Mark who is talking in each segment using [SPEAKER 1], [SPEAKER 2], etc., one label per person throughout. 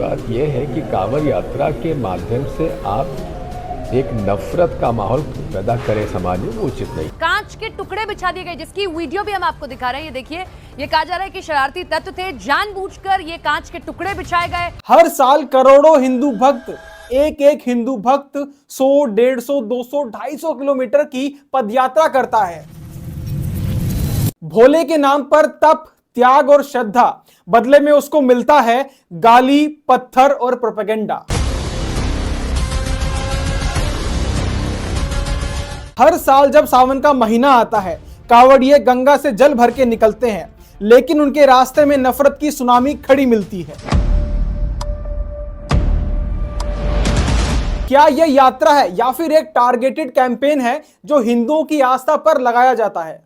[SPEAKER 1] बात यह है कि कांवड़ यात्रा के माध्यम से आप एक नफरत का माहौल पैदा करें समाज में, वो उचित नहीं।
[SPEAKER 2] कांच के टुकड़े बिछा दिए गए, जिसकी वीडियो भी हम आपको दिखा रहे हैं। ये देखिए, ये कहा जा रहा है कि शरारती तत्व थे, जानबूझकर ये कांच के टुकड़े बिछाए गए।
[SPEAKER 3] हर साल करोड़ों हिंदू भक्त, एक हिंदू भक्त 100, 150, 200, 250 किलोमीटर की पदयात्रा करता है। भोले के नाम पर तप, त्याग और श्रद्धा, बदले में उसको मिलता है गाली, पत्थर और प्रोपेगेंडा। हर साल जब सावन का महीना आता है, कांवड़िए गंगा से जल भर के निकलते हैं, लेकिन उनके रास्ते में नफरत की सुनामी खड़ी मिलती है। क्या यह यात्रा है या फिर एक टारगेटेड कैंपेन है जो हिंदुओं की आस्था पर लगाया जाता है?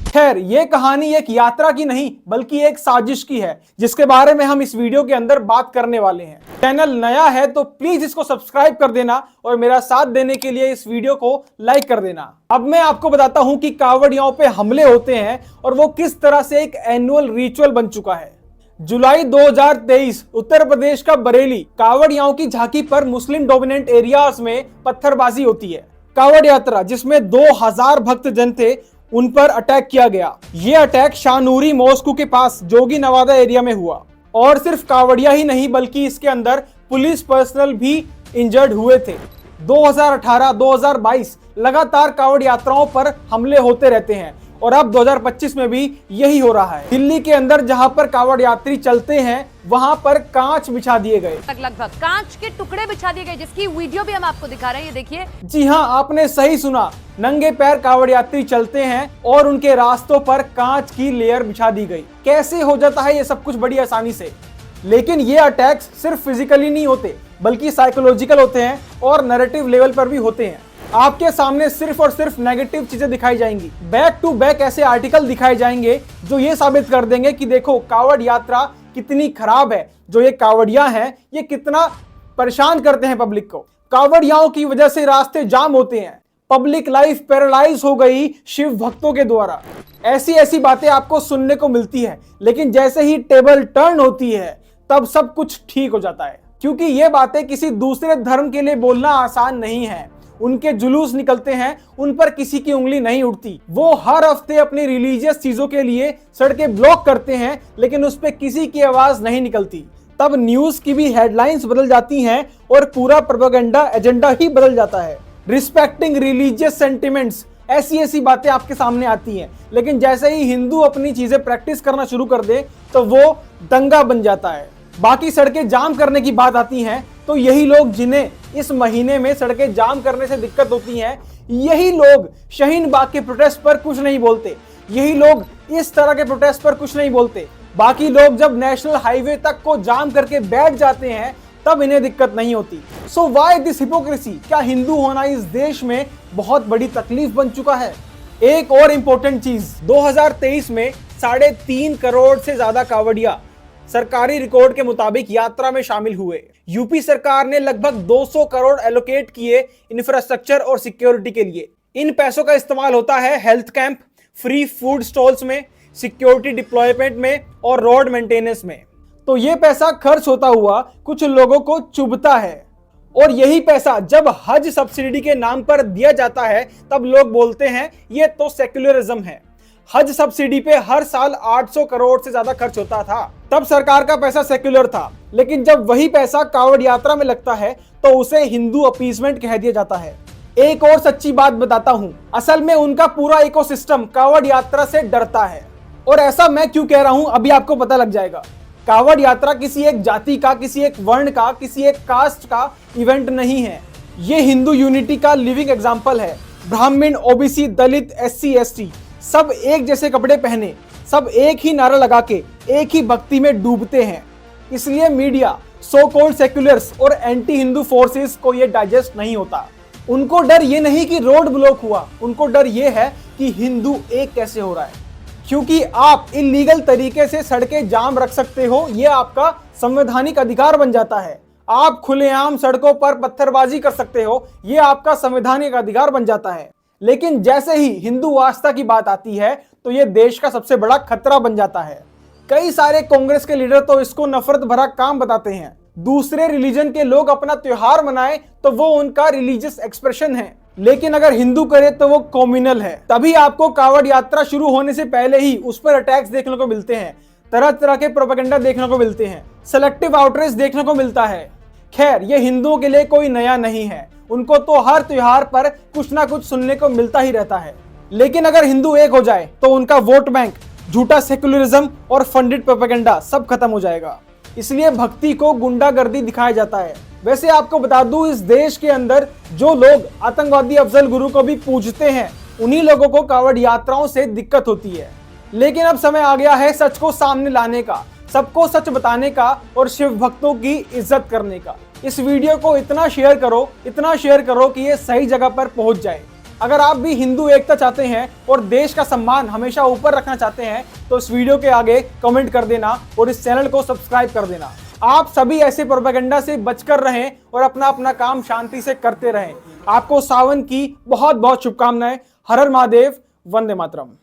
[SPEAKER 3] खैर, यह कहानी एक यात्रा की नहीं बल्कि एक साजिश की है, जिसके बारे में हम इस वीडियो के अंदर बात करने वाले हैं। चैनल नया है तो प्लीज इसको सब्सक्राइब कर देना और मेरा साथ देने के लिए इस वीडियो को लाइक कर देना। अब मैं आपको बताता हूं कि कांवड़ियों पे हमले होते हैं और वो किस तरह से एक एनुअल रिचुअल बन चुका है। जुलाई 2023 उत्तर प्रदेश का बरेली, कांवड़ियों की झांकी पर मुस्लिम डोमिनेंट एरियाज में पत्थरबाजी होती है। कांवड़ यात्रा जिसमें 2000 भक्तजन थे, उन पर अटैक किया गया। यह अटैक शाहनूरी मॉस्को के पास जोगी नवादा एरिया में हुआ और सिर्फ कांवड़िया ही नहीं बल्कि इसके अंदर पुलिस पर्सनल भी इंजर्ड हुए थे। 2018-2022 लगातार कांवड़ यात्राओं पर हमले होते रहते हैं और अब 2025 में भी यही हो रहा है। दिल्ली के अंदर जहां पर कांवड़ यात्री चलते हैं, वहां पर कांच बिछा दिए गए,
[SPEAKER 2] लगभग कांच के टुकड़े बिछा दिए गए, जिसकी वीडियो भी हम आपको दिखा रहे हैं। ये देखिए।
[SPEAKER 3] जी हां, आपने सही सुना, नंगे पैर कांवड़ यात्री चलते हैं और उनके रास्तों पर कांच की लेयर बिछा दी गई। कैसे हो जाता है ये सब कुछ बड़ी आसानी से। लेकिन ये अटैक्स सिर्फ फिजिकली नहीं होते बल्कि साइकोलॉजिकल होते हैं और नैरेटिव लेवल पर भी होते हैं। आपके सामने सिर्फ और सिर्फ नेगेटिव चीजें दिखाई जाएंगी, बैक टू बैक ऐसे आर्टिकल दिखाए जाएंगे जो ये साबित कर देंगे कि देखो कांवड़ यात्रा कितनी खराब है, जो ये कांवड़िया हैं ये कितना परेशान करते हैं पब्लिक को। कांवड़ियाओं की वजह से रास्ते जाम होते हैं, पब्लिक लाइफ पैरालाइज हो गई शिव भक्तों के द्वारा। ऐसी बातें आपको सुनने को मिलती है, लेकिन जैसे ही टेबल टर्न होती है तब सब कुछ ठीक हो जाता है। क्योंकि ये बातें किसी दूसरे धर्म के लिए बोलना आसान नहीं है। उनके जुलूस निकलते हैं, उन पर किसी की उंगली नहीं उठती। वो हर हफ्ते अपनी रिलीजियस चीजों के लिए सड़कें ब्लॉक करते हैं, लेकिन उस पर किसी की आवाज नहीं निकलती। तब न्यूज की भी हेडलाइंस बदल जाती हैं और पूरा प्रोपेगेंडा एजेंडा ही बदल जाता है। रिस्पेक्टिंग रिलीजियस सेंटिमेंट्स, ऐसी बातें आपके सामने आती हैं, लेकिन जैसे ही हिंदू अपनी चीजें प्रैक्टिस करना शुरू कर दे तो वो दंगा बन जाता है। बाकी सड़कें जाम करने की बात आती है तो यही लोग जिन्हें इस महीने में सड़कें जाम करने से दिक्कत होती है, यही लोग शाहीन बाग के प्रोटेस्ट पर कुछ नहीं बोलते। यही लोग इस तरह के प्रोटेस्ट पर कुछ नहीं बोलते। बाकी लोग जब नेशनल हाईवे तक को जाम करके बैठ जाते हैं तब इन्हें दिक्कत नहीं होती। So why this hypocrisy? क्या हिंदू होना इस देश में बहुत बड़ी तकलीफ बन चुका है? एक और इंपॉर्टेंट चीज, 2023 में 3.5 करोड़ से ज्यादा कांवड़िया सरकारी रिकॉर्ड के मुताबिक यात्रा में शामिल हुए। यूपी सरकार ने लगभग 200 करोड़ एलोकेट किए इंफ्रास्ट्रक्चर और सिक्योरिटी के लिए। इन पैसों का इस्तेमाल होता है health camp, free food stalls में, सिक्योरिटी डिप्लॉयमेंट में और रोड मेंटेनेंस में। तो ये पैसा खर्च होता हुआ कुछ लोगों को चुभता है और यही पैसा जब हज सब्सिडी के नाम पर दिया जाता है तब लोग बोलते हैं ये तो सेक्युलरिज्म है। हज सब्सिडी पे हर साल 800 करोड़ से ज्यादा खर्च होता था, तब सरकार का पैसा सेक्युलर था। लेकिन जब वही पैसा कांवड़ यात्रा में लगता है तो उसे हिंदू अपीसमेंट कह दिया जाता है। एक और सच्ची बात बताता हूं, असल में उनका पूरा इकोसिस्टम कांवड़ यात्रा से डरता है। और ऐसा मैं क्यों कह रहा हूं अभी आपको पता लग जाएगा। कांवड़ यात्रा किसी एक जाति का, किसी एक वर्ण का, किसी एक कास्ट का इवेंट नहीं है। ये हिंदू यूनिटी का लिविंग एग्जाम्पल है। ब्राह्मण, ओबीसी, दलित, एससी, एसटी सब एक जैसे कपड़े पहने, सब एक ही नारा लगा के एक ही भक्ति में डूबते हैं। इसलिए मीडिया, सो कॉल्ड सेक्युलर्स और एंटी हिंदू फोर्सेस को ये डाइजेस्ट नहीं होता। उनको डर ये नहीं कि रोड ब्लॉक हुआ, उनको डर ये है कि हिंदू एक कैसे हो रहा है। क्योंकि आप इलीगल तरीके से सड़कें जाम रख सकते हो, ये आपका संवैधानिक अधिकार बन जाता है। आप खुलेआम सड़कों पर पत्थरबाजी कर सकते हो, ये आपका संवैधानिक अधिकार बन जाता है। लेकिन जैसे ही हिंदू आस्था की बात आती है तो यह देश का सबसे बड़ा खतरा बन जाता है। कई सारे कांग्रेस के लीडर तो इसको नफरत भरा काम बताते हैं। दूसरे रिलीजन के लोग अपना त्योहार मनाएं तो वो उनका रिलीजियस एक्सप्रेशन है, लेकिन अगर हिंदू करे तो वो कॉम्युनल है। तभी आपको कावड़ यात्रा शुरू होने से पहले ही उस पर अटैक्स देखने को मिलते हैं, तरह तरह के प्रोपेगेंडा देखने को मिलते हैं, सेलेक्टिव आउटरीच देखने को मिलता है। खैर, ये हिंदुओं के लिए कोई नया नहीं है, उनको तो हर त्योहार पर कुछ ना कुछ सुनने को मिलता ही रहता है। लेकिन अगर हिंदू एक हो जाए तो उनका वोट बैंक, झूठा सेकुलरिज्म और फंडिड प्रोपेगेंडा सब खत्म हो जाएगा। इसलिए भक्ति को गुंडागर्दी दिखाया जाता है। वैसे आपको बता दूं, इस देश के अंदर जो लोग आतंकवादी अफजल गुरु को भी पूजते हैं, उन्हीं लोगों को कावड़ यात्राओं से दिक्कत होती है। लेकिन अब समय आ गया है सच को सामने लाने का, सबको सच बताने का और शिव भक्तों की इज्जत करने का। इस वीडियो को इतना शेयर करो कि ये सही जगह पर पहुंच जाए। अगर आप भी हिंदू एकता चाहते हैं और देश का सम्मान हमेशा ऊपर रखना चाहते हैं तो इस वीडियो के आगे कमेंट कर देना और इस चैनल को सब्सक्राइब कर देना। आप सभी ऐसे प्रोपेगेंडा से बचकर रहें और अपना अपना काम शांति से करते रहें। आपको सावन की बहुत बहुत शुभकामनाएं। हर हर महादेव, वंदे मातरम।